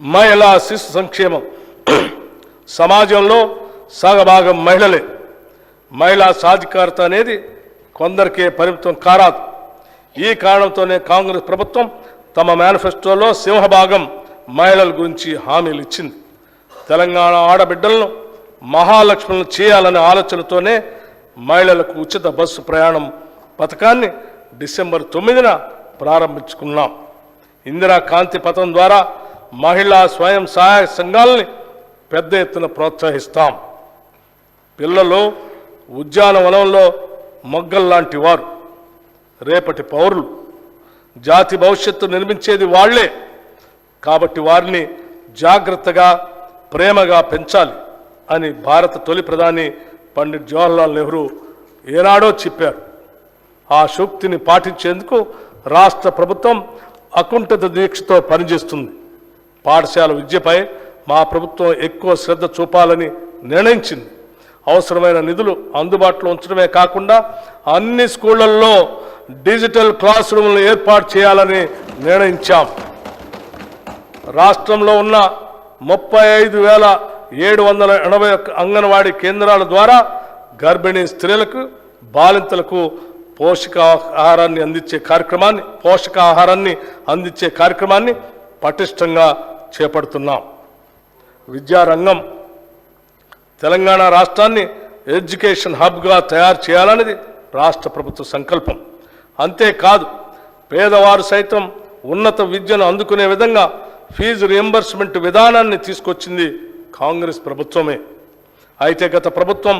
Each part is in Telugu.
మహిళా శిశు సంక్షేమం సమాజంలో సగభాగం మహిళలే. మహిళా సాధికారత అనేది కొందరికే పరిమితం కారాదు. ఈ కారణంతోనే కాంగ్రెస్ ప్రభుత్వం తమ మేనిఫెస్టోలో సింహభాగం మహిళల గురించి హామీలు ఇచ్చింది. తెలంగాణ ఆడబిడ్డలను మహాలక్ష్ములను చేయాలనే ఆలోచనతోనే మహిళలకు ఉచిత బస్సు ప్రయాణం పథకాన్ని డిసెంబర్ 9న ప్రారంభించుకున్నాం. ఇందిరా కాంతి పథకం ద్వారా మహిళా స్వయం సహాయక సంఘాలని పెద్ద ఎత్తున ప్రోత్సహిస్తాం. పిల్లలు ఉద్యానవనంలో మొగ్గల్లాంటి వారు, రేపటి పౌరులు. జాతి భవిష్యత్తు నిర్మించేది వాళ్లే. కాబట్టి వారిని జాగ్రత్తగా ప్రేమగా పెంచాలి అని భారత తొలి ప్రధాని పండిట్ జవహర్లాల్ నెహ్రూ ఏనాడో చెప్పారు. ఆ సూక్తిని పాటించేందుకు రాష్ట్ర ప్రభుత్వం అకుంఠిత దీక్షతో పనిచేస్తుంది. పాఠశాల విద్యపై మా ప్రభుత్వం ఎక్కువ శ్రద్ధ చూపాలని నిర్ణయించింది. అవసరమైన నిధులు అందుబాటులో ఉంచడమే కాకుండా అన్ని స్కూళ్లలో డిజిటల్ క్లాస్ రూమ్లను ఏర్పాటు చేయాలని నిర్ణయించాం. రాష్ట్రంలో ఉన్న 35,781 అంగన్వాడీ కేంద్రాల ద్వారా గర్భిణీ స్త్రీలకు, బాలింతలకు పోషకాహారాన్ని అందించే కార్యక్రమాన్ని పటిష్టంగా చేపడుతున్నాం. విద్యారంగం తెలంగాణ రాష్ట్రాన్ని ఎడ్యుకేషన్ హబ్గా తయారు చేయాలనేది రాష్ట్ర ప్రభుత్వ సంకల్పం. అంతేకాదు పేదవారు సైతం ఉన్నత విద్యను అందుకునే విధంగా ఫీజు రియంబర్స్మెంట్ విధానాన్ని తీసుకొచ్చింది కాంగ్రెస్ ప్రభుత్వమే. అయితే గత ప్రభుత్వం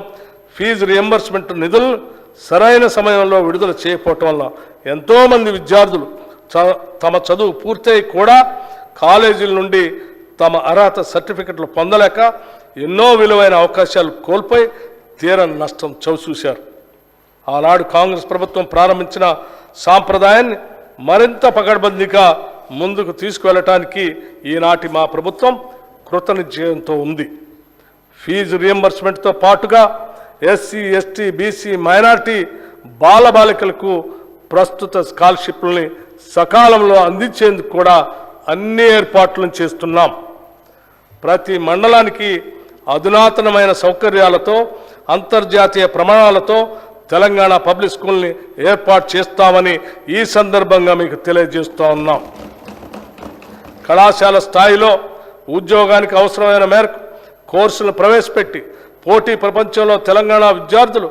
ఫీజు రియంబర్స్మెంట్ నిధులను సరైన సమయంలో విడుదల చేయకపోవటం వల్ల ఎంతోమంది విద్యార్థులు తమ చదువు పూర్తయి కూడా కాలేజీల నుండి తమ అర్హత సర్టిఫికెట్లు పొందలేక ఎన్నో విలువైన అవకాశాలు కోల్పోయి తీరని నష్టం చవిచూశారు. ఆనాడు కాంగ్రెస్ ప్రభుత్వం ప్రారంభించిన సాంప్రదాయాన్ని మరింత పకడ్బందీగా ముందుకు తీసుకువెళ్ళటానికి ఈనాటి మా ప్రభుత్వం కృతనిశ్చయంతో ఉంది. ఫీజు రియంబర్స్మెంట్తో పాటుగా ఎస్సీ, ఎస్టీ, బీసీ, మైనారిటీ బాలబాలికలకు ప్రస్తుత స్కాలర్షిప్లని సకాలంలో అందించేందుకు కూడా అన్ని ఏర్పాట్లను చేస్తున్నాం. ప్రతి మండలానికి అధునాతనమైన సౌకర్యాలతో, అంతర్జాతీయ ప్రమాణాలతో తెలంగాణ పబ్లిక్ స్కూల్ని ఏర్పాటు చేస్తామని ఈ సందర్భంగా మీకు తెలియజేస్తూ ఉన్నాం. కళాశాల స్థాయిలో ఉద్యోగానికి అవసరమైన మేరకు కోర్సులను ప్రవేశపెట్టి పోటీ ప్రపంచంలో తెలంగాణ విద్యార్థులు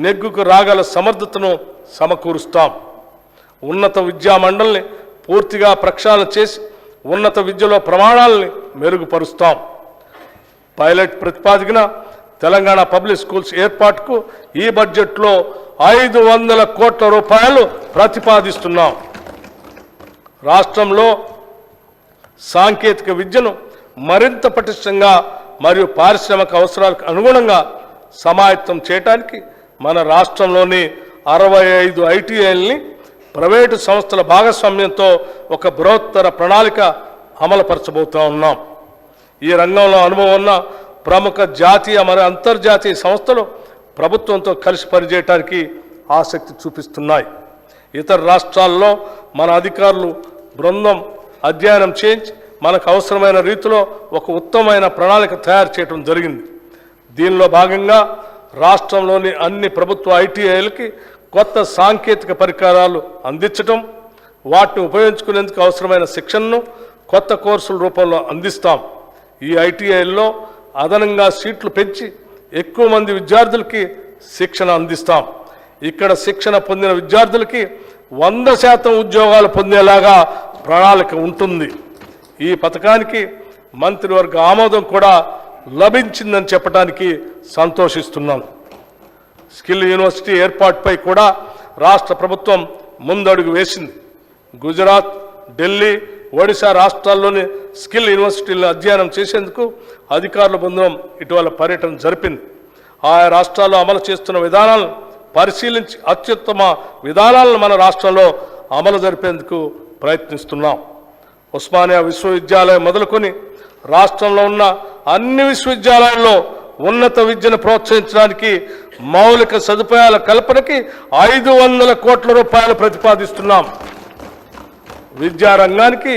నెగ్గుకు రాగల సమర్థతను సమకూరుస్తాం. ఉన్నత విద్యా మండలిని పూర్తిగా ప్రక్షాళన చేసి ఉన్నత విద్యలో ప్రమాణాలని మెరుగుపరుస్తాం. పైలట్ ప్రతిపాదికన తెలంగాణ పబ్లిక్ స్కూల్స్ ఏర్పాటుకు ఈ బడ్జెట్లో 500 కోట్ల రూపాయలు ప్రతిపాదిస్తున్నాం. రాష్ట్రంలో సాంకేతిక విద్యను మరింత పటిష్టంగా మరియు పారిశ్రామిక అవసరాలకు అనుగుణంగా సమాయత్తం చేయడానికి మన రాష్ట్రంలోని 65 ఐటీఐల్ని ప్రైవేటు సంస్థల భాగస్వామ్యంతో ఒక బృహత్తర ప్రణాళిక అమలుపరచబోతూ ఉన్నాం. ఈ రంగంలో అనుభవం ఉన్న ప్రముఖ జాతీయ మరియు అంతర్జాతీయ సంస్థలు ప్రభుత్వంతో కలిసి పనిచేయడానికి ఆసక్తి చూపిస్తున్నాయి. ఇతర రాష్ట్రాల్లో మన అధికారులు బృందం అధ్యయనం చేయించి మనకు అవసరమైన రీతిలో ఒక ఉత్తమమైన ప్రణాళిక తయారు చేయడం జరిగింది. దీనిలో భాగంగా రాష్ట్రంలోని అన్ని ప్రభుత్వ ఐటీఐలకి కొత్త సాంకేతిక పరికరాలు అందించడం, వాటిని ఉపయోగించుకునేందుకు అవసరమైన శిక్షణను కొత్త కోర్సుల రూపంలో అందిస్తాం. ఈ ఐటీఐల్లో అదనంగా సీట్లు పెంచి ఎక్కువ మంది విద్యార్థులకి శిక్షణ అందిస్తాం. ఇక్కడ శిక్షణ పొందిన విద్యార్థులకి 100% ఉద్యోగాలు పొందేలాగా ప్రణాళిక ఉంటుంది. ఈ పథకానికి మంత్రివర్గ ఆమోదం కూడా లభించిందని చెప్పడానికి సంతోషిస్తున్నాను. స్కిల్ యూనివర్సిటీ ఏర్పాటుపై కూడా రాష్ట్ర ప్రభుత్వం ముందడుగు వేసింది. గుజరాత్, ఢిల్లీ, ఒడిశా రాష్ట్రాల్లోని స్కిల్ యూనివర్సిటీలను అధ్యయనం చేసేందుకు అధికారుల బృందం ఇటీవల పర్యటన జరిపింది. ఆయా రాష్ట్రాల్లో అమలు చేస్తున్న విధానాలను పరిశీలించి అత్యుత్తమ విధానాలను మన రాష్ట్రంలో అమలు జరిపేందుకు ప్రయత్నిస్తున్నాం. ఉస్మానియా విశ్వవిద్యాలయం మొదలుకొని రాష్ట్రంలో ఉన్న అన్ని విశ్వవిద్యాలయాల్లో ఉన్నత విద్యను ప్రోత్సహించడానికి మౌలిక సదుపాయాల కల్పనకి 500 కోట్ల రూపాయలు ప్రతిపాదిస్తున్నాం. విద్యారంగానికి